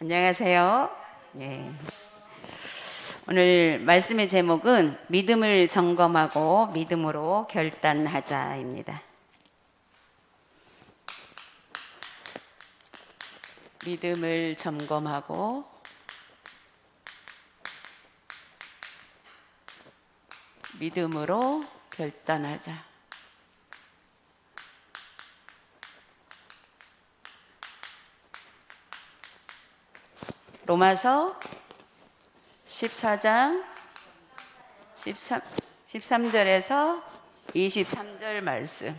안녕하세요. 예. 오늘 말씀의 제목은 믿음을 점검하고 믿음으로 결단하자입니다. 믿음을 점검하고 믿음으로 결단하자. 로마서 14장 13절에서 23절 말씀.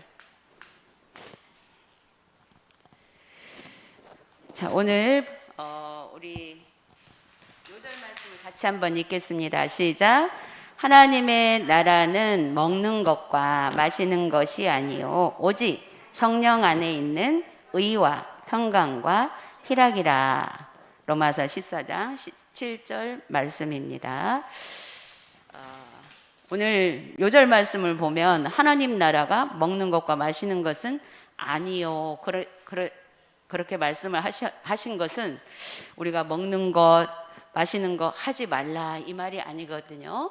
자, 오늘 우리 요절 말씀을 같이 한번 읽겠습니다. 시작. 하나님의 나라는 먹는 것과 마시는 것이 아니요 오직 성령 안에 있는 의와 평강과 희락이라. 로마서 14장 17절 말씀입니다. 오늘 요절 말씀을 보면 하나님 나라가 먹는 것과 마시는 것은 아니요. 그렇게 말씀을 하신 것은 우리가 먹는 것, 마시는 것 하지 말라 이 말이 아니거든요.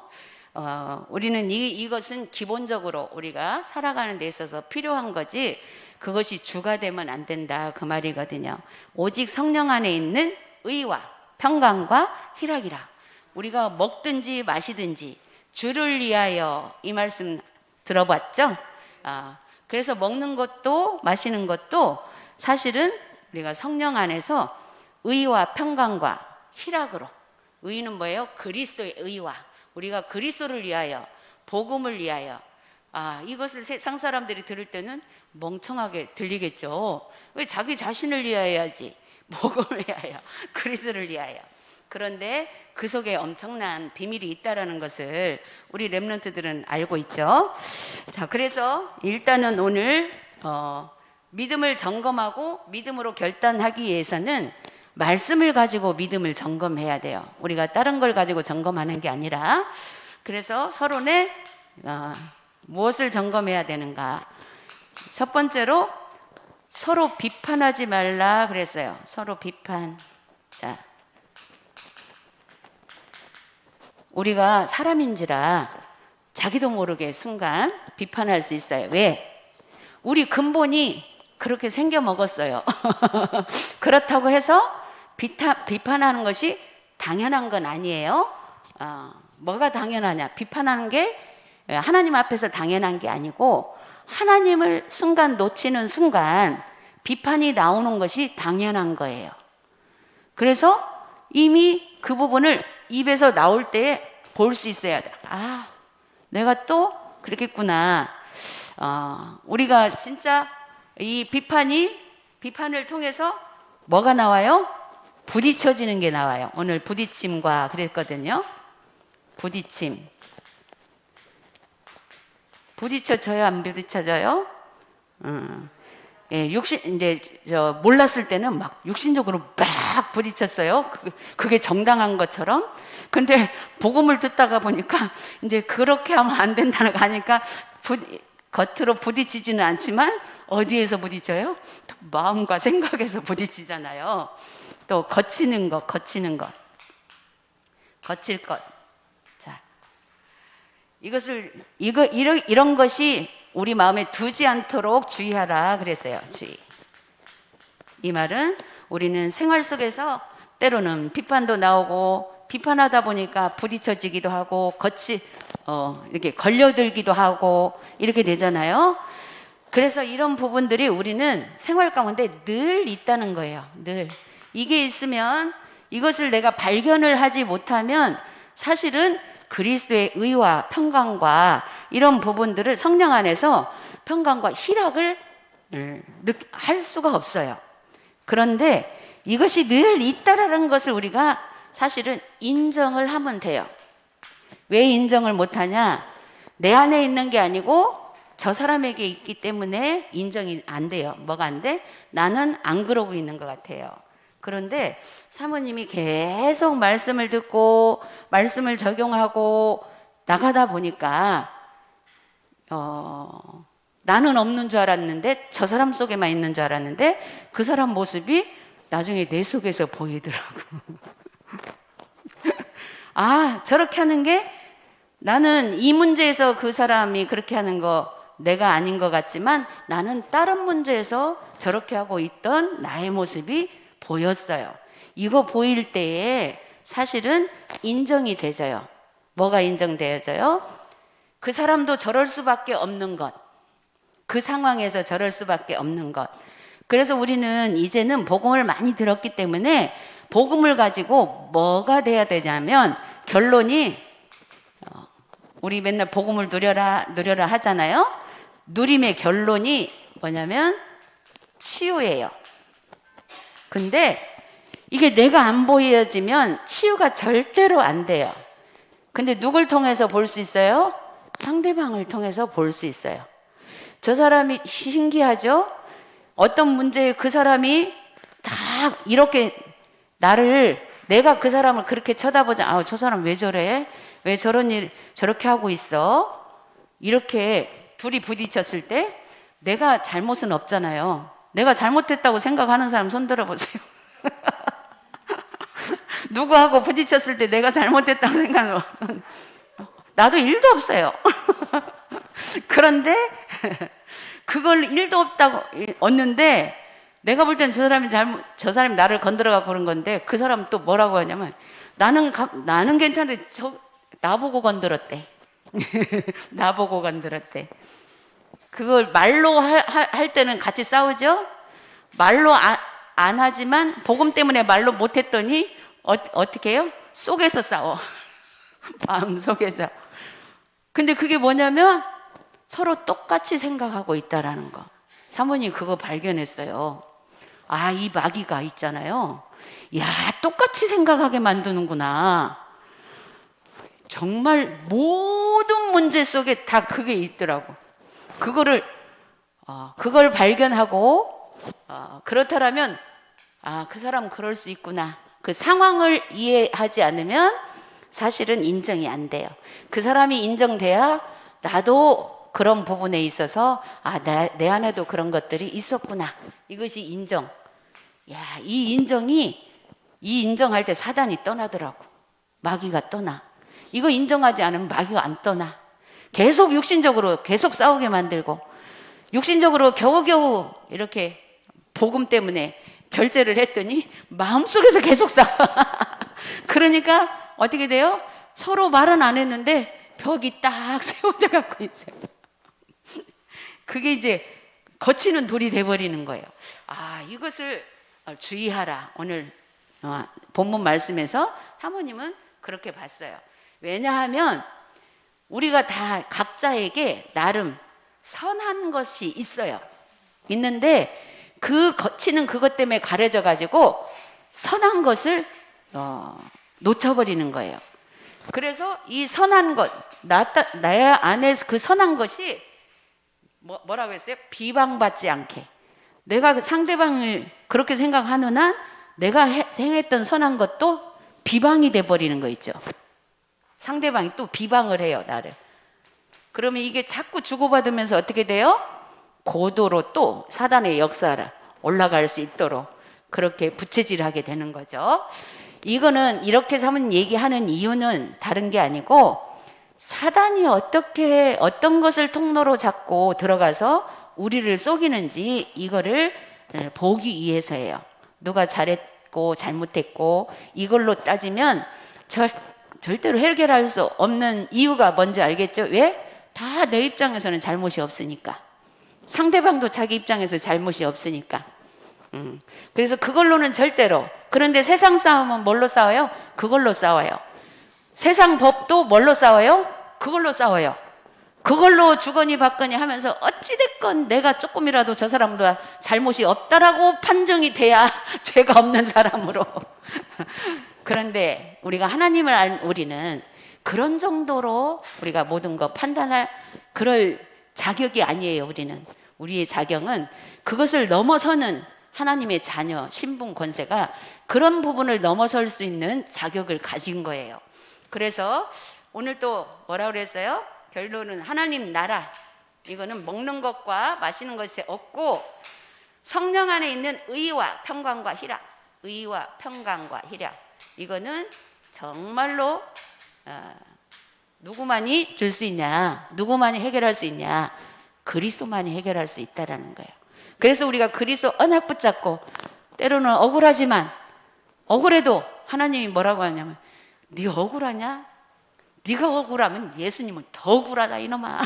우리는 이것은 기본적으로 우리가 살아가는 데 있어서 필요한 거지 그것이 주가 되면 안 된다 그 말이거든요. 오직 성령 안에 있는 의와 평강과 희락이라. 우리가 먹든지 마시든지 주를 위하여 이 말씀 들어봤죠? 그래서 먹는 것도 마시는 것도 사실은 우리가 성령 안에서 의와 평강과 희락으로. 의는 뭐예요? 그리스도의 의와. 우리가 그리스도를 위하여, 복음을 위하여. 이것을 세상 사람들이 들을 때는 멍청하게 들리겠죠. 왜 자기 자신을 위하여 해야지. 복음을 위하여, 그리스도를 위하여. 그런데 그 속에 엄청난 비밀이 있다라는 것을 우리 렘넌트들은 알고 있죠. 자, 그래서 일단은 오늘 믿음을 점검하고 믿음으로 결단하기 위해서는 말씀을 가지고 믿음을 점검해야 돼요. 우리가 다른 걸 가지고 점검하는 게 아니라. 그래서 서론에 무엇을 점검해야 되는가? 첫 번째로 서로 비판하지 말라 그랬어요. 서로 비판. 자, 우리가 사람인지라 자기도 모르게 순간 비판할 수 있어요. 왜? 우리 근본이 그렇게 생겨 먹었어요. 그렇다고 해서 비판하는 것이 당연한 건 아니에요. 뭐가 당연하냐? 비판하는 게 하나님 앞에서 당연한 게 아니고 하나님을 순간 놓치는 순간 비판이 나오는 것이 당연한 거예요. 그래서 이미 그 부분을 입에서 나올 때 볼 수 있어야 돼. 내가 또 그렇겠구나. 우리가 진짜 이 비판을 통해서 뭐가 나와요? 부딪혀지는 게 나와요. 오늘 부딪힘과 그랬거든요. 부딪힘. 부딪혀져요? 안 부딪혀져요? 예, 몰랐을 때는 막 육신적으로 막 부딪혔어요. 그게 정당한 것처럼. 근데 복음을 듣다가 보니까 이제 그렇게 하면 안 된다는 거 하니까 겉으로 부딪히지는 않지만 어디에서 부딪혀요? 또 마음과 생각에서 부딪히잖아요. 또 거칠 것. 자, 이런 것이 우리 마음에 두지 않도록 주의하라 그랬어요. 주의. 이 말은 우리는 생활 속에서 때로는 비판도 나오고 비판하다 보니까 부딪혀지기도 하고 이렇게 걸려들기도 하고 이렇게 되잖아요. 그래서 이런 부분들이 우리는 생활 가운데 늘 있다는 거예요. 늘. 이게 있으면 이것을 내가 발견을 하지 못하면 사실은 그리스도의 의와 평강과 이런 부분들을 성령 안에서 평강과 희락을 할 수가 없어요. 그런데 이것이 늘 있다라는 것을 우리가 사실은 인정을 하면 돼요. 왜 인정을 못하냐? 내 안에 있는 게 아니고 저 사람에게 있기 때문에 인정이 안 돼요. 뭐가 안 돼? 나는 안 그러고 있는 것 같아요. 그런데 사모님이 계속 말씀을 듣고 말씀을 적용하고 나가다 보니까 나는 없는 줄 알았는데 저 사람 속에만 있는 줄 알았는데 그 사람 모습이 나중에 내 속에서 보이더라고. 아, 저렇게 하는 게 나는 이 문제에서 그 사람이 그렇게 하는 거 내가 아닌 것 같지만 나는 다른 문제에서 저렇게 하고 있던 나의 모습이 보였어요. 이거 보일 때에 사실은 인정이 되져요. 뭐가 인정되어져요? 그 사람도 저럴 수밖에 없는 것. 그 상황에서 저럴 수밖에 없는 것. 그래서 우리는 이제는 복음을 많이 들었기 때문에 복음을 가지고 뭐가 돼야 되냐면 결론이 우리 맨날 복음을 누려라 누려라 하잖아요. 누림의 결론이 뭐냐면 치유예요. 근데 이게 내가 안 보여지면 치유가 절대로 안 돼요. 근데 누굴 통해서 볼 수 있어요? 상대방을 통해서 볼 수 있어요. 저 사람이 신기하죠? 어떤 문제에 그 사람이 다 이렇게 내가 그 사람을 그렇게 쳐다보자. 아, 저 사람 왜 저래? 왜 저런 일 저렇게 하고 있어? 이렇게 둘이 부딪혔을 때 내가 잘못은 없잖아요. 내가 잘못했다고 생각하는 사람 손 들어보세요. 누구하고 부딪혔을 때 내가 잘못했다고 생각하는 사람. 나도 일도 없어요. 그런데 그걸 일도 없다고 얻는데 내가 볼 땐 저 사람이 나를 건드려갖고 그런 건데 그 사람 또 뭐라고 하냐면 나는 괜찮은데 나보고 건드렸대. 나보고 건드렸대. 그걸 말로 할 때는 같이 싸우죠? 말로 안 하지만 복음 때문에 말로 못했더니 어떻게 해요? 속에서 싸워. 마음 속에서. 근데 그게 뭐냐면 서로 똑같이 생각하고 있다라는 거. 사모님 그거 발견했어요. 아, 이 마귀가 있잖아요. 야, 똑같이 생각하게 만드는구나. 정말 모든 문제 속에 다 그게 있더라고. 그걸 발견하고 그렇다면 그 사람은 그럴 수 있구나. 그 상황을 이해하지 않으면 사실은 인정이 안 돼요. 그 사람이 인정돼야 나도 그런 부분에 있어서 내 안에도 그런 것들이 있었구나. 이것이 인정. 야, 이 인정할 때 사단이 떠나더라고. 마귀가 떠나. 이거 인정하지 않으면 마귀가 안 떠나. 계속 육신적으로 계속 싸우게 만들고 육신적으로 겨우겨우 이렇게 복음 때문에 절제를 했더니 마음속에서 계속 싸워. 그러니까 어떻게 돼요? 서로 말은 안 했는데 벽이 딱 세워져 갖고 있어요. 그게 이제 거치는 돌이 돼버리는 거예요. 이것을 주의하라. 오늘 본문 말씀에서 사모님은 그렇게 봤어요. 왜냐하면 우리가 다 각자에게 나름 선한 것이 있어요. 있는데 그 거치는 그것 때문에 가려져 가지고 선한 것을 놓쳐버리는 거예요. 그래서 이 선한 것, 내 안에서 그 선한 것이 뭐라고 했어요? 비방받지 않게. 내가 상대방을 그렇게 생각하는 한 내가 행했던 선한 것도 비방이 돼버리는 거 있죠. 상대방이 또 비방을 해요, 나를. 그러면 이게 자꾸 주고받으면서 어떻게 돼요? 고도로 또 사단의 역사를 올라갈 수 있도록 그렇게 부채질하게 되는 거죠. 이거는 이렇게 사모님 얘기하는 이유는 다른 게 아니고 사단이 어떤 것을 통로로 잡고 들어가서 우리를 속이는지 이거를 보기 위해서예요. 누가 잘했고 잘못했고 이걸로 따지면 절대로 해결할 수 없는 이유가 뭔지 알겠죠? 왜? 다 내 입장에서는 잘못이 없으니까. 상대방도 자기 입장에서 잘못이 없으니까. 그래서 그걸로는 절대로. 그런데 세상 싸움은 뭘로 싸워요? 그걸로 싸워요. 세상 법도 뭘로 싸워요? 그걸로 싸워요. 그걸로 주거니 받거니 하면서 어찌됐건 내가 조금이라도 저 사람보다 잘못이 없다라고 판정이 돼야 죄가 없는 사람으로. 그런데 우리가 하나님을 알 우리는 그런 정도로 우리가 모든 거 판단할 그럴 자격이 아니에요. 우리의 자격은 그것을 넘어서는 하나님의 자녀, 신분, 권세가 그런 부분을 넘어설 수 있는 자격을 가진 거예요. 그래서 오늘 또 뭐라고 그랬어요? 결론은 하나님 나라. 이거는 먹는 것과 마시는 것이 없고 성령 안에 있는 의와 평강과 희락. 의와 평강과 희락, 이거는 정말로 누구만이 줄 수 있냐, 누구만이 해결할 수 있냐, 그리스도만이 해결할 수 있다라는 거예요. 그래서 우리가 그리스도 언약 붙잡고, 때로는 억울하지만, 억울해도 하나님이 뭐라고 하냐면, 네 억울하냐? 네가 억울하면 예수님은 더 억울하다 이놈아.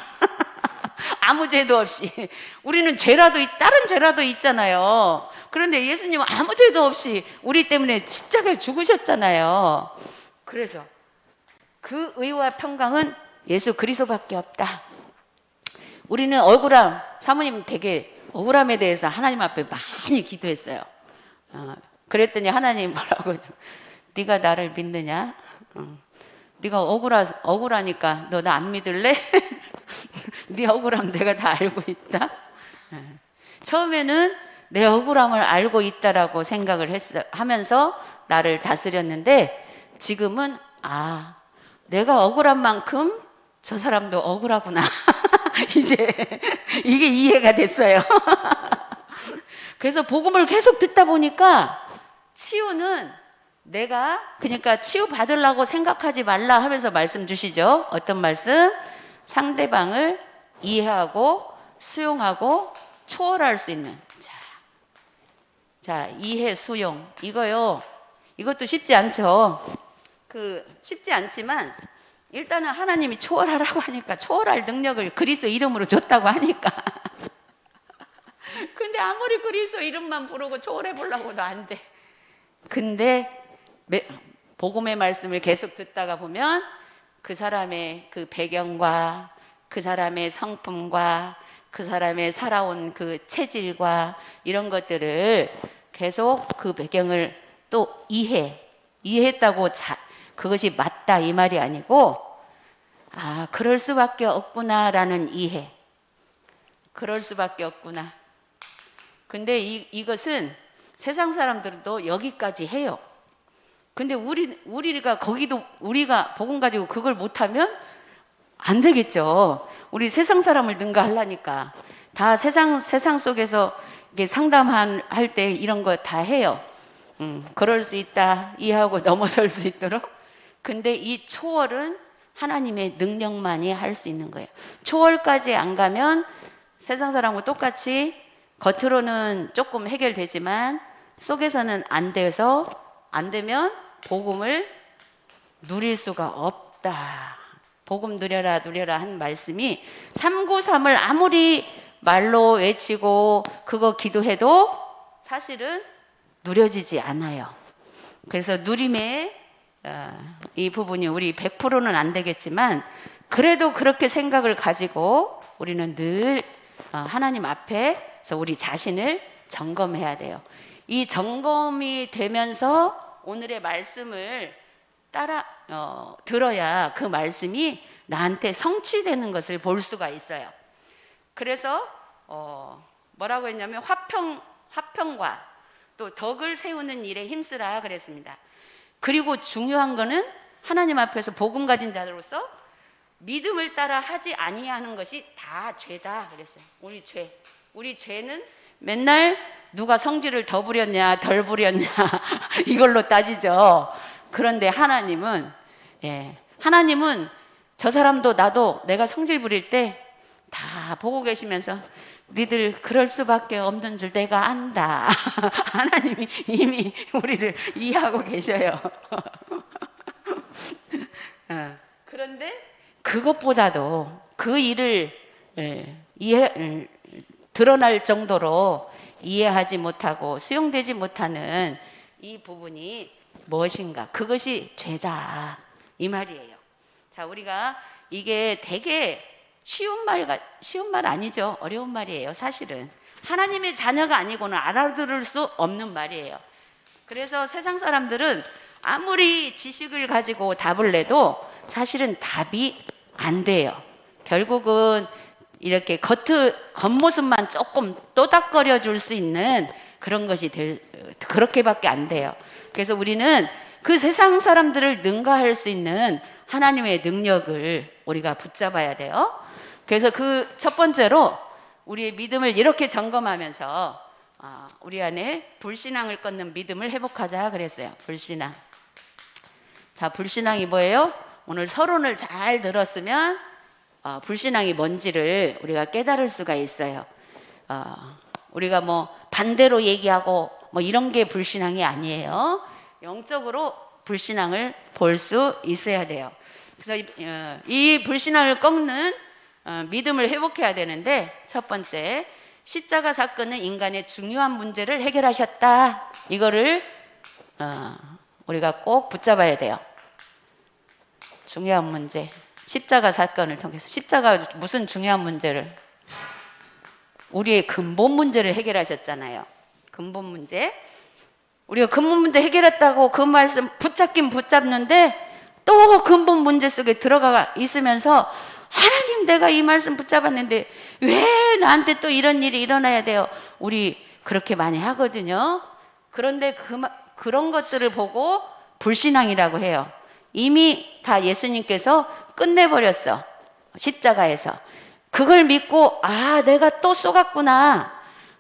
아무 죄도 없이. 우리는 죄라도 다른 죄라도 있잖아요. 그런데 예수님은 아무 죄도 없이 우리 때문에 십자가에 죽으셨잖아요. 그래서 그 의와 평강은 예수 그리스도밖에 없다. 우리는 억울함, 사모님 되게 억울함에 대해서 하나님 앞에 많이 기도했어요. 그랬더니 하나님 뭐라고, 네가 나를 믿느냐? 네가 억울하니까 너 나 안 믿을래? 네 억울함 내가 다 알고 있다. 처음에는 내 억울함을 알고 있다라고 생각을 하면서 나를 다스렸는데, 지금은 내가 억울한 만큼 저 사람도 억울하구나. 이제 이게 이해가 됐어요. 그래서 복음을 계속 듣다 보니까 치유는 내가 그러니까 치유 받으려고 생각하지 말라 하면서 말씀 주시죠. 어떤 말씀? 상대방을 이해하고 수용하고 초월할 수 있는. 자, 이해 수용, 이거요. 이것도 쉽지 않죠. 쉽지 않지만 일단은 하나님이 초월하라고 하니까, 초월할 능력을 그리스도 이름으로 줬다고 하니까. 근데 아무리 그리스도 이름만 부르고 초월해 보려고 해도 안 돼. 근데 복음의 말씀을 계속 듣다가 보면 그 사람의 그 배경과 그 사람의 성품과 그 사람의 살아온 그 체질과 이런 것들을 계속 그 배경을 또 이해했다고 그것이 맞다 이 말이 아니고, 그럴 수밖에 없구나라는 이해. 그럴 수밖에 없구나. 근데 이것은 세상 사람들도 여기까지 해요. 근데 우리가 우리가 복음 가지고 그걸 못하면 안 되겠죠. 우리 세상 사람을 능가하려니까 다 세상 속에서 이게 상담할 때 이런 거 다 해요. 그럴 수 있다 이해하고 넘어설 수 있도록. 근데 이 초월은 하나님의 능력만이 할 수 있는 거예요. 초월까지 안 가면 세상 사람과 똑같이 겉으로는 조금 해결되지만 속에서는 안 되면 복음을 누릴 수가 없다. 복음 누려라 한 말씀이 393을 아무리 말로 외치고 그거 기도해도 사실은 누려지지 않아요. 그래서 누림의 이 부분이 우리 100%는 안 되겠지만, 그래도 그렇게 생각을 가지고 우리는 늘 하나님 앞에서 우리 자신을 점검해야 돼요. 이 점검이 되면서 오늘의 말씀을 들어야 그 말씀이 나한테 성취되는 것을 볼 수가 있어요. 그래서 뭐라고 했냐면 화평과 또 덕을 세우는 일에 힘쓰라 그랬습니다. 그리고 중요한 거는 하나님 앞에서 복음 가진 자로서 믿음을 따라 하지 아니하는 것이 다 죄다 그랬어요. 우리 죄는 맨날 누가 성질을 더 부렸냐 덜 부렸냐 이걸로 따지죠. 그런데 하나님은 저 사람도 나도 내가 성질 부릴 때 다 보고 계시면서 니들 그럴 수밖에 없는 줄 내가 안다. 하나님이 이미 우리를 이해하고 계셔요. 그런데 그것보다도 그 일을 드러날 정도로 이해하지 못하고 수용되지 못하는 이 부분이 무엇인가? 그것이 죄다 이 말이에요. 자, 우리가 이게 되게 쉬운 말 아니죠. 어려운 말이에요. 사실은 하나님의 자녀가 아니고는 알아들을 수 없는 말이에요. 그래서 세상 사람들은 아무리 지식을 가지고 답을 내도 사실은 답이 안 돼요. 결국은 이렇게 겉모습만 조금 또닥거려 줄 수 있는 그런 것이 그렇게밖에 안 돼요. 그래서 우리는 그 세상 사람들을 능가할 수 있는 하나님의 능력을 우리가 붙잡아야 돼요. 그래서 그 첫 번째로 우리의 믿음을 이렇게 점검하면서 우리 안에 불신앙을 끊는 믿음을 회복하자 그랬어요. 불신앙. 자, 불신앙이 뭐예요? 오늘 서론을 잘 들었으면 불신앙이 뭔지를 우리가 깨달을 수가 있어요. 우리가 뭐 반대로 얘기하고 뭐 이런 게 불신앙이 아니에요. 영적으로 불신앙을 볼 수 있어야 돼요. 그래서 이 불신앙을 꺾는 믿음을 회복해야 되는데, 첫 번째, 십자가 사건은 인간의 중요한 문제를 해결하셨다. 이거를 우리가 꼭 붙잡아야 돼요. 중요한 문제. 십자가 사건을 통해서. 십자가 무슨 중요한 문제를? 우리의 근본 문제를 해결하셨잖아요. 근본 문제. 우리가 근본 문제 해결했다고 그 말씀 붙잡긴 붙잡는데 또 근본 문제 속에 들어가 있으면서, 하나님, 내가 이 말씀 붙잡았는데 왜 나한테 또 이런 일이 일어나야 돼요? 우리 그렇게 많이 하거든요. 그런데 그런 것들을 보고 불신앙이라고 해요. 이미 다 예수님께서 끝내버렸어. 십자가에서. 그걸 믿고 내가 또 쏘갔구나.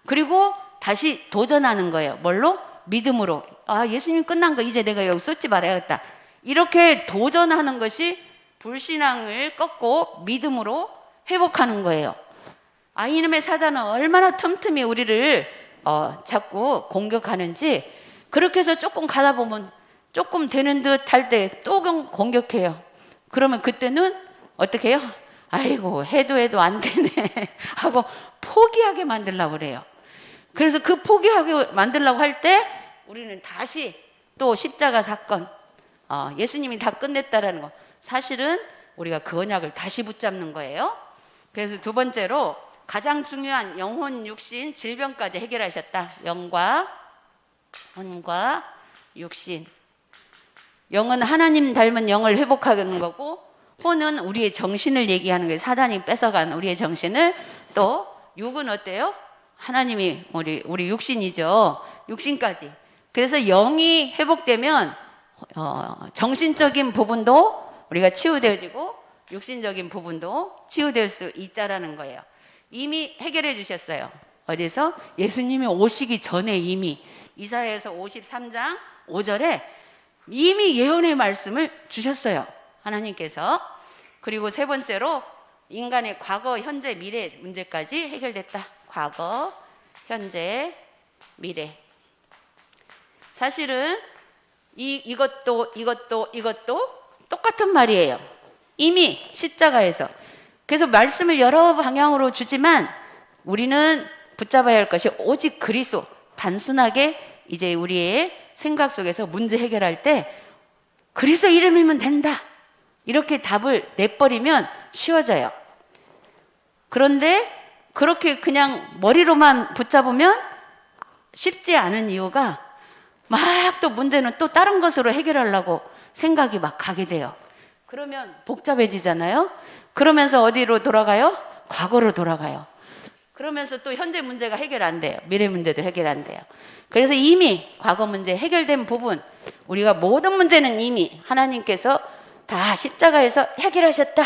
그리고 다시 도전하는 거예요. 뭘로? 믿음으로. 예수님 끝난 거 이제 내가 여기 쏟지 말아야겠다. 이렇게 도전하는 것이 불신앙을 꺾고 믿음으로 회복하는 거예요. 이놈의 사단은 얼마나 틈틈이 우리를 자꾸 공격하는지, 그렇게 해서 조금 가다 보면 조금 되는 듯 할 때 또 공격해요. 그러면 그때는 어떻게 해요? 아이고, 해도 안 되네 하고 포기하게 만들려고 그래요. 그래서 그 포기하게 만들려고 할 때 우리는 다시 또 십자가 사건, 예수님이 다 끝냈다라는 거, 사실은 우리가 그 언약을 다시 붙잡는 거예요. 그래서 두 번째로 가장 중요한 영혼, 육신, 질병까지 해결하셨다. 영과 혼과 육신. 영은 하나님 닮은 영을 회복하는 거고, 혼은 우리의 정신을 얘기하는 거예요. 사단이 뺏어간 우리의 정신을. 또 육은 어때요? 하나님이 우리 육신이죠. 육신까지. 그래서 영이 회복되면 정신적인 부분도 우리가 치유되어지고 육신적인 부분도 치유될 수 있다라는 거예요. 이미 해결해 주셨어요. 어디서? 예수님이 오시기 전에 이미 이사야에서 53장 5절에 이미 예언의 말씀을 주셨어요. 하나님께서. 그리고 세 번째로 인간의 과거, 현재, 미래 문제까지 해결됐다. 과거, 현재, 미래. 사실은 이것도 똑같은 말이에요. 이미 십자가에서. 그래서 말씀을 여러 방향으로 주지만 우리는 붙잡아야 할 것이 오직 그리스도. 단순하게 이제 우리의 생각 속에서 문제 해결할 때 그리스도 이름이면 된다, 이렇게 답을 내버리면 쉬워져요. 그런데 그렇게 그냥 머리로만 붙잡으면 쉽지 않은 이유가, 막 또 문제는 또 다른 것으로 해결하려고 생각이 막 가게 돼요. 그러면 복잡해지잖아요. 그러면서 어디로 돌아가요? 과거로 돌아가요. 그러면서 또 현재 문제가 해결 안 돼요. 미래 문제도 해결 안 돼요. 그래서 이미 과거 문제 해결된 부분, 우리가 모든 문제는 이미 하나님께서 다 십자가에서 해결하셨다,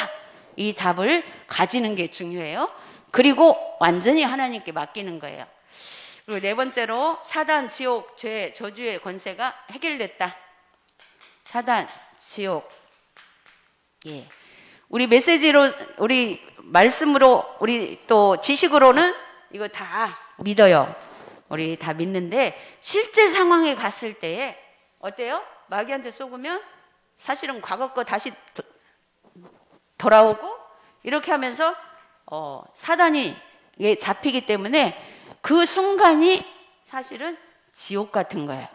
이 답을 가지는 게 중요해요. 그리고 완전히 하나님께 맡기는 거예요. 그리고 네 번째로 사단, 지옥, 죄, 저주의 권세가 해결됐다. 사단, 지옥. 예. 우리 메시지로, 우리 말씀으로, 우리 또 지식으로는 이거 다 믿어요. 우리 다 믿는데 실제 상황에 갔을 때에 어때요? 마귀한테 속으면 사실은 과거 거 다시 돌아오고, 이렇게 하면서 사단이 잡히기 때문에 그 순간이 사실은 지옥 같은 거예요.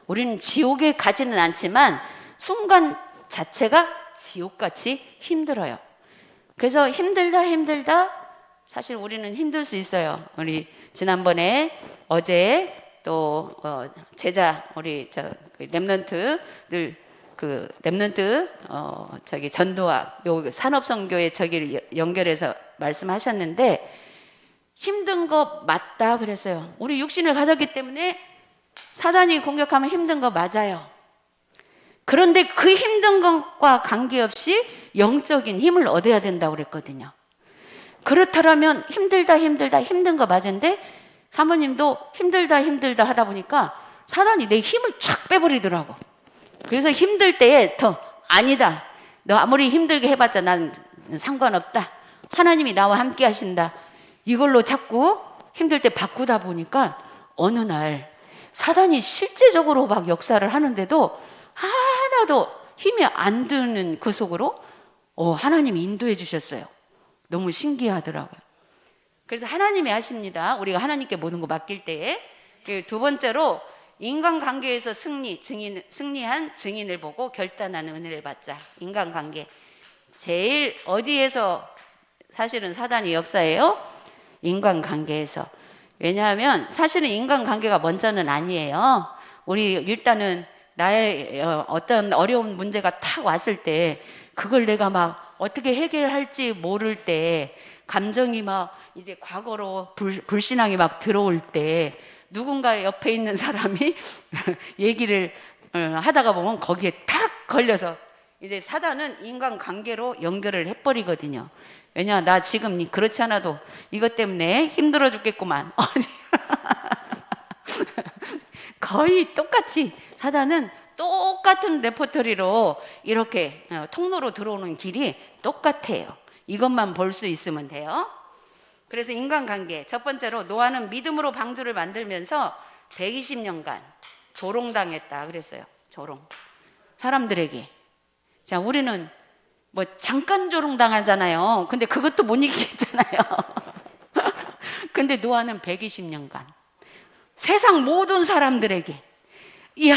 우리는 지옥에 가지는 않지만 순간 자체가 지옥같이 힘들어요. 그래서 힘들다 사실 우리는 힘들 수 있어요. 우리 지난번에 어제 또 제자 우리 렘넌트들 저기 전도와 요 산업선교회 저기를 연결해서 말씀하셨는데, 힘든 거 맞다 그랬어요. 우리 육신을 가졌기 때문에 사단이 공격하면 힘든 거 맞아요. 그런데 그 힘든 것과 관계없이 영적인 힘을 얻어야 된다고 그랬거든요. 그렇다면 힘든 거 맞은데 사모님도 힘들다 하다 보니까 사단이 내 힘을 쫙 빼버리더라고. 그래서 힘들 때에 더 아니다. 너 아무리 힘들게 해봤자 난 상관없다. 하나님이 나와 함께 하신다. 이걸로 자꾸 힘들 때 바꾸다 보니까 어느 날 사단이 실제적으로 막 역사를 하는데도 하나도 힘이 안 드는 그 속으로 하나님이 인도해 주셨어요. 너무 신기하더라고요. 그래서 하나님이 하십니다. 우리가 하나님께 모든 거 맡길 때에. 두 번째로 인간관계에서 승리한 증인을 보고 결단하는 은혜를 받자. 인간관계. 제일 어디에서 사실은 사단이 역사예요? 인간관계에서. 왜냐하면 사실은 인간관계가 먼저는 아니에요. 우리 일단은 나의 어떤 어려운 문제가 탁 왔을 때 그걸 내가 막 어떻게 해결할지 모를 때 감정이 막 이제 과거로 불신앙이 막 들어올 때 누군가 옆에 있는 사람이 얘기를 하다가 보면 거기에 탁 걸려서 이제 사단은 인간관계로 연결을 해버리거든요. 왜냐, 나 지금 그렇지 않아도 이것 때문에 힘들어 죽겠구만. 거의 똑같이 사단은 똑같은 레퍼토리로 이렇게 통로로 들어오는 길이 똑같아요. 이것만 볼 수 있으면 돼요. 그래서 인간관계 첫 번째로 노아는 믿음으로 방주를 만들면서 120년간 조롱당했다 그랬어요. 조롱. 사람들에게. 자, 우리는 뭐 잠깐 조롱당하잖아요. 근데 그것도 못 이기겠잖아요. 근데 노아는 120년간 세상 모든 사람들에게, 이야,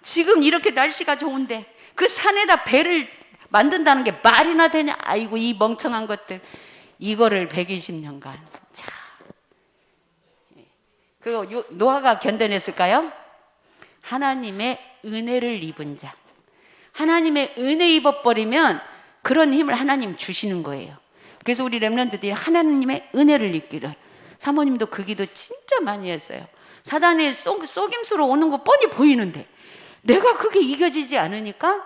지금 이렇게 날씨가 좋은데 그 산에다 배를 만든다는 게 말이나 되냐? 아이고, 이 멍청한 것들. 이거를 120년간. 자, 그 노아가 견뎌냈을까요? 하나님의 은혜를 입은 자. 하나님의 은혜 입어버리면 그런 힘을 하나님 주시는 거예요. 그래서 우리 렘넌트들이 하나님의 은혜를 입기를. 사모님도 그 기도 진짜 많이 했어요. 사단의 속임수로 오는 거 뻔히 보이는데 내가 그게 이겨지지 않으니까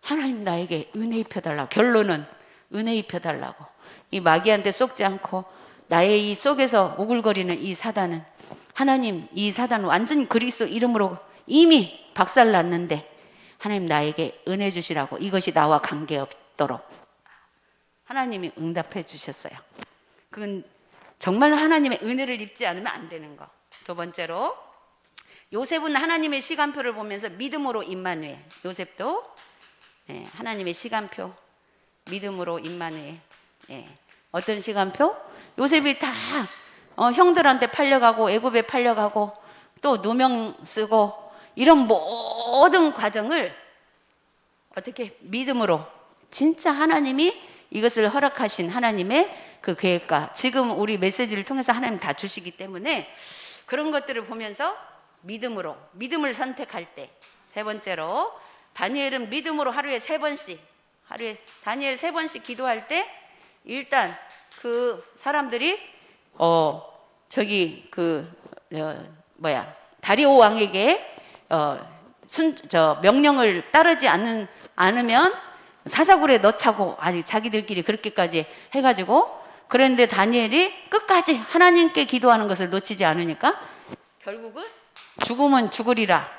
하나님 나에게 은혜 입혀달라고. 결론은 은혜 입혀달라고. 이 마귀한테 속지 않고 나의 이 속에서 오글거리는 이 사단은, 하나님, 이 사단은 완전 그리스도 이름으로 이미 박살났는데 하나님 나에게 은혜 주시라고. 이것이 나와 관계없도록 하나님이 응답해 주셨어요. 그건 정말 하나님의 은혜를 입지 않으면 안 되는 거. 두 번째로 요셉은 하나님의 시간표를 보면서 믿음으로 임마누엘. 요셉도 하나님의 시간표, 믿음으로 임마누엘. 어떤 시간표? 요셉이 다 형들한테 팔려가고 애굽에 팔려가고 또 누명 쓰고 이런 모든 과정을 어떻게 믿음으로, 진짜 하나님이 이것을 허락하신 하나님의 그 계획과 지금 우리 메시지를 통해서 하나님 다 주시기 때문에 그런 것들을 보면서 믿음으로, 믿음을 선택할 때. 세 번째로 다니엘은 믿음으로 하루에 3번씩, 다니엘 3번씩 기도할 때 일단 그 사람들이 다리오 왕에게 명령을 따르지 않으면 사자굴에 넣자고 아직 자기들끼리 그렇게까지 해가지고, 그런데 다니엘이 끝까지 하나님께 기도하는 것을 놓치지 않으니까 결국은 죽으면 죽으리라,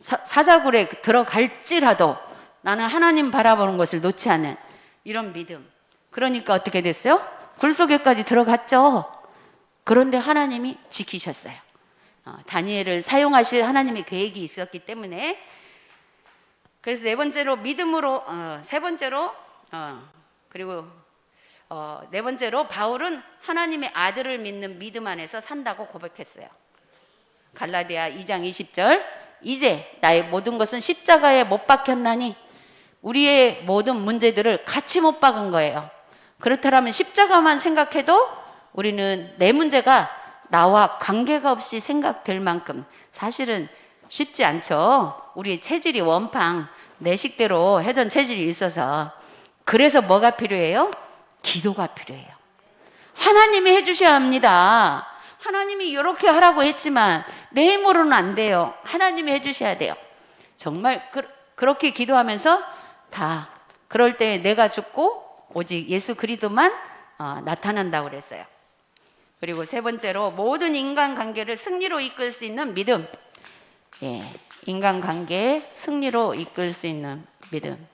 사자굴에 들어갈지라도 나는 하나님 바라보는 것을 놓지 않는 이런 믿음. 그러니까 어떻게 됐어요? 굴 속에까지 들어갔죠. 그런데 하나님이 지키셨어요. 다니엘을 사용하실 하나님의 계획이 있었기 때문에. 그래서 네 번째로 믿음으로, 네 번째로 바울은 하나님의 아들을 믿는 믿음 안에서 산다고 고백했어요. 갈라디아 2장 20절. 이제 나의 모든 것은 십자가에 못 박혔나니, 우리의 모든 문제들을 같이 못 박은 거예요. 그렇다면 십자가만 생각해도 우리는 내 문제가 나와 관계가 없이 생각될 만큼 사실은 쉽지 않죠. 우리의 체질이 원팡 내식대로 해던 체질이 있어서. 그래서 뭐가 필요해요? 기도가 필요해요. 하나님이 해주셔야 합니다. 하나님이 이렇게 하라고 했지만 내 힘으로는 안 돼요. 하나님이 해주셔야 돼요. 정말 그렇게 기도하면서 다 그럴 때 내가 죽고 오직 예수 그리스도만 나타난다고 그랬어요. 그리고 세 번째로 모든 인간관계를 승리로 이끌 수 있는 믿음. 예, 인간관계 승리로 이끌 수 있는 믿음.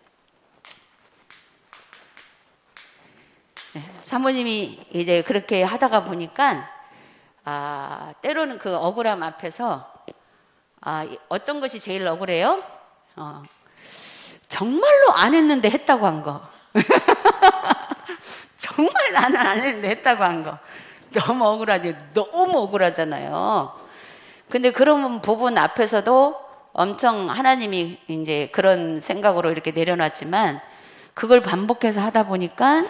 네, 사모님이 이제 그렇게 하다가 보니까 때로는 그 억울함 앞에서 어떤 것이 제일 억울해요? 정말로 안 했는데 했다고 한 거. 정말 나는 안 했는데 했다고 한 거. 너무 억울하죠. 너무 억울하잖아요. 근데 그런 부분 앞에서도 엄청 하나님이 이제 그런 생각으로 이렇게 내려놨지만 그걸 반복해서 하다 보니까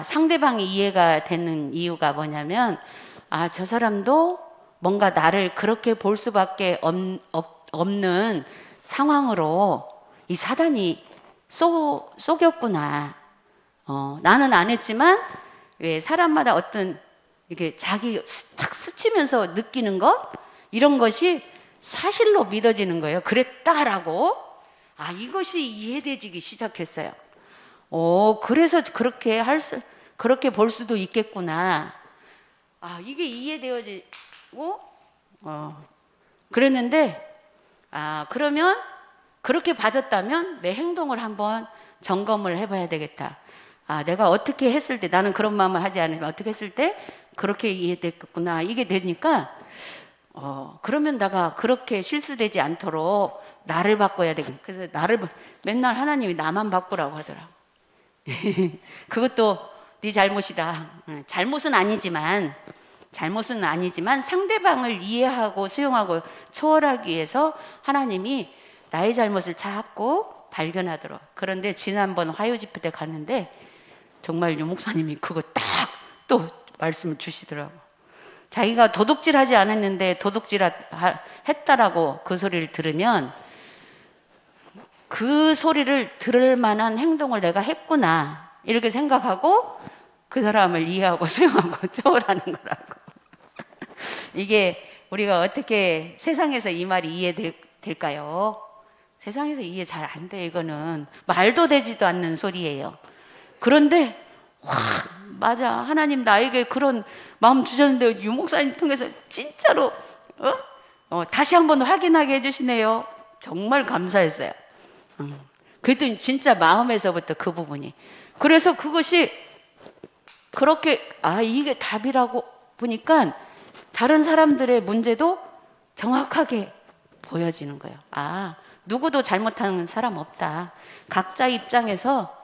상대방이 이해가 되는 이유가 뭐냐면 저 사람도 뭔가 나를 그렇게 볼 수밖에 없는 상황으로 이 사단이 속였구나. 나는 안 했지만 왜 사람마다 어떤 이렇게 자기 탁 스치면서 느끼는 것 이런 것이 사실로 믿어지는 거예요. 그랬다라고 이것이 이해되기 시작했어요. 그래서 그렇게 볼 수도 있겠구나. 이게 이해되어지고 그랬는데 그러면 그렇게 봐줬다면 내 행동을 한번 점검을 해봐야 되겠다. 내가 어떻게 했을 때 나는 그런 마음을 하지 않으면 어떻게 했을 때 그렇게 이해됐겠구나. 이게 되니까 그러면 내가 그렇게 실수되지 않도록 나를 바꿔야 되겠다. 그래서 맨날 하나님이 나만 바꾸라고 하더라고. 그것도 네 잘못이다. 잘못은 아니지만 상대방을 이해하고 수용하고 초월하기 위해서 하나님이 나의 잘못을 자꾸 발견하도록. 그런데 지난번 화요 집회 때 갔는데 정말 유 목사님이 그거 딱 또 말씀을 주시더라고. 자기가 도둑질하지 않았는데 도둑질 했다라고 그 소리를 들으면 그 소리를 들을 만한 행동을 내가 했구나 이렇게 생각하고 그 사람을 이해하고 수용하고 초월하는 거라고. 이게 우리가 어떻게 세상에서 이 말이 이해될까요? 세상에서 이해 잘 안 돼. 이거는 말도 되지도 않는 소리예요. 그런데 맞아. 하나님 나에게 그런 마음 주셨는데 유 목사님 통해서 진짜로 다시 한번 확인하게 해주시네요. 정말 감사했어요. 그랬더니 진짜 마음에서부터 그 부분이. 그래서 그것이 그렇게 이게 답이라고 보니까 다른 사람들의 문제도 정확하게 보여지는 거예요. 누구도 잘못하는 사람 없다. 각자 입장에서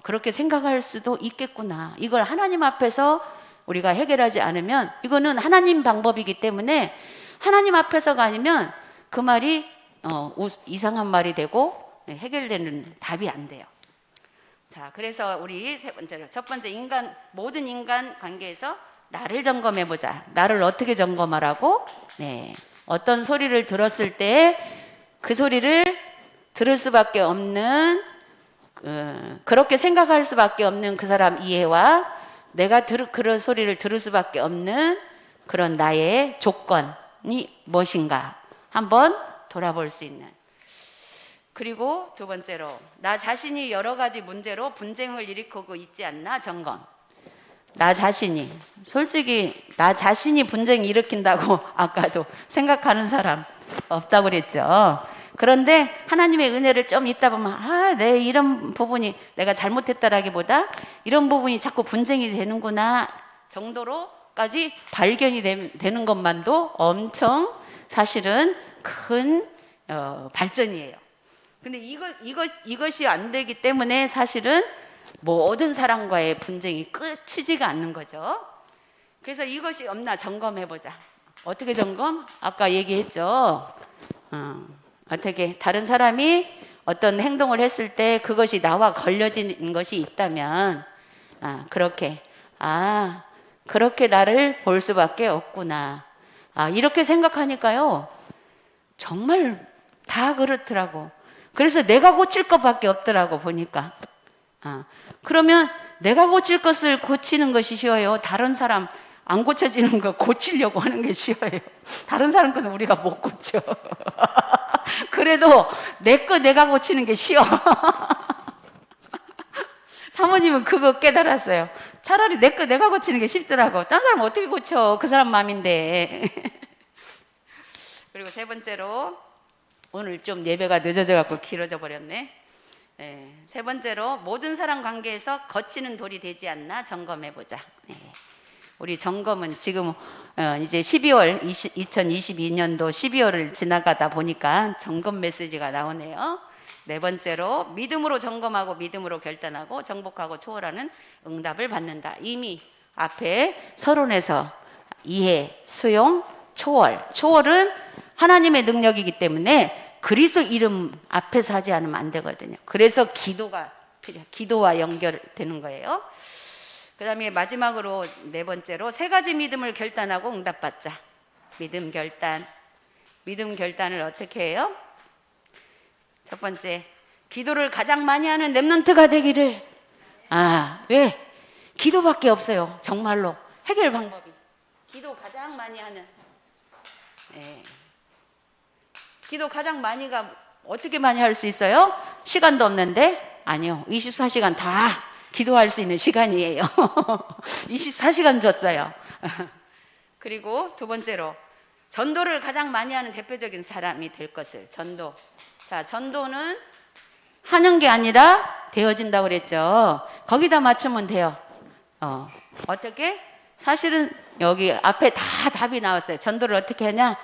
그렇게 생각할 수도 있겠구나. 이걸 하나님 앞에서 우리가 해결하지 않으면 이거는 하나님 방법이기 때문에 하나님 앞에서가 아니면 그 말이 이상한 말이 되고 해결되는 답이 안 돼요. 자, 그래서 우리 세 번째로 첫 번째 모든 인간 관계에서 나를 점검해 보자. 나를 어떻게 점검하라고? 어떤 소리를 들었을 때 그 소리를 들을 수밖에 없는 그렇게 생각할 수밖에 없는 그 사람 이해와 내가 그런 소리를 들을 수밖에 없는 그런 나의 조건이 무엇인가 한번 돌아볼 수 있는. 그리고 두 번째로 나 자신이 여러 가지 문제로 분쟁을 일으키고 있지 않나 점검. 나 자신이 솔직히 나 자신이 분쟁 일으킨다고 아까도 생각하는 사람 없다고 그랬죠. 그런데 하나님의 은혜를 좀 있다 보면 내 이런 부분이 내가 잘못했다라기보다 이런 부분이 자꾸 분쟁이 되는구나 정도로까지 발견이 되는 것만도 엄청 사실은 큰 발전이에요. 근데 이것이 안 되기 때문에 사실은 모든 사람과의 분쟁이 끝이지가 않는 거죠. 그래서 이것이 없나 점검해보자. 어떻게 점검? 아까 얘기했죠. 어떻게 다른 사람이 어떤 행동을 했을 때 그것이 나와 걸려진 것이 있다면 그렇게 나를 볼 수밖에 없구나. 이렇게 생각하니까요. 정말 다 그렇더라고. 그래서 내가 고칠 것밖에 없더라고 보니까. 그러면 내가 고칠 것을 고치는 것이 쉬워요. 다른 사람 안 고쳐지는 거 고치려고 하는 게 쉬워요. 다른 사람 것은 우리가 못 고쳐. 그래도 내 거 내가 고치는 게 쉬워. 사모님은 그거 깨달았어요. 차라리 내 거 내가 고치는 게 쉽더라고. 딴 사람 어떻게 고쳐? 그 사람 마음인데. 그리고 세 번째로, 오늘 좀 예배가 늦어져 갖고 길어져 버렸네. 세 번째로, 모든 사람 관계에서 거치는 돌이 되지 않나 점검해 보자. 우리 점검은 지금 이제 2022년도 12월을 지나가다 보니까 점검 메시지가 나오네요. 네 번째로, 믿음으로 점검하고 믿음으로 결단하고 정복하고 초월하는 응답을 받는다. 이미 앞에 서론에서 이해, 수용, 초월. 초월은 하나님의 능력이기 때문에 그리스도 이름 앞에서 하지 않으면 안 되거든요. 그래서 기도가 필요해요. 기도와 연결되는 거예요. 그 다음에 마지막으로 네 번째로, 세 가지 믿음을 결단하고 응답받자. 믿음 결단. 믿음 결단을 어떻게 해요? 첫 번째, 기도를 가장 많이 하는 렘넌트가 되기를. 왜? 기도밖에 없어요. 정말로. 해결 방법이. 기도 가장 많이 하는. 기도 가장 많이가 어떻게 많이 할 수 있어요? 시간도 없는데? 아니요. 24시간 다 기도할 수 있는 시간이에요. 24시간 줬어요. 그리고 두 번째로, 전도를 가장 많이 하는 대표적인 사람이 될 것을. 전도. 자, 전도는 하는 게 아니라 되어진다고 그랬죠. 거기다 맞추면 돼요. 어떻게? 사실은 여기 앞에 다 답이 나왔어요. 전도를 어떻게 하냐?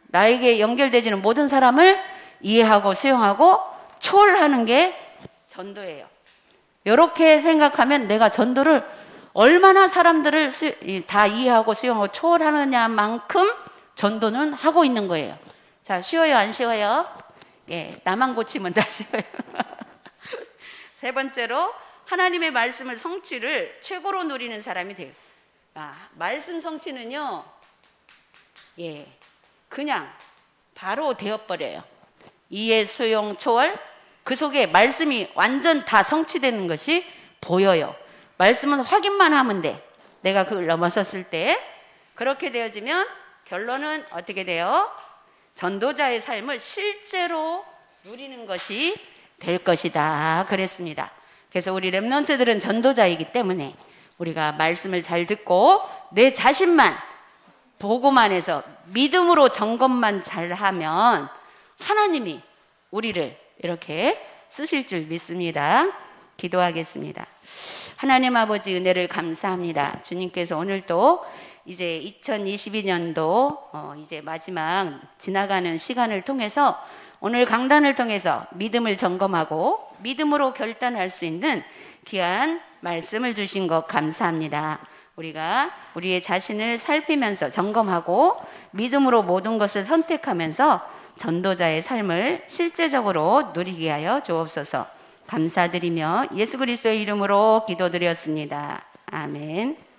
나에게 연결되지는 모든 사람을 이해하고 수용하고 초월하는 게 전도예요. 이렇게 생각하면 내가 전도를 얼마나 사람들을 다 이해하고 수용하고 초월하느냐만큼 전도는 하고 있는 거예요. 자, 쉬워요, 안 쉬워요? 나만 고치면 다 쉬워요. 세 번째로, 하나님의 말씀을 성취를 최고로 누리는 사람이 돼요. 말씀 성취는요, 그냥 바로 되어버려요. 이해, 수용, 초월. 그 속에 말씀이 완전 다 성취되는 것이 보여요. 말씀은 확인만 하면 돼. 내가 그걸 넘어섰을 때. 그렇게 되어지면 결론은 어떻게 돼요? 전도자의 삶을 실제로 누리는 것이 될 것이다 그랬습니다. 그래서 우리 렘넌트들은 전도자이기 때문에 우리가 말씀을 잘 듣고 내 자신만 보고만 해서 믿음으로 점검만 잘하면 하나님이 우리를 이렇게 쓰실 줄 믿습니다. 기도하겠습니다. 하나님 아버지, 은혜를 감사합니다. 주님께서 오늘도 이제 2022년도 이제 마지막 지나가는 시간을 통해서, 오늘 강단을 통해서 믿음을 점검하고 믿음으로 결단할 수 있는 귀한 말씀을 주신 것 감사합니다. 우리가 우리의 자신을 살피면서 점검하고 믿음으로 모든 것을 선택하면서 전도자의 삶을 실제적으로 누리게 하여 주옵소서. 감사드리며 예수 그리스도의 이름으로 기도드렸습니다. 아멘.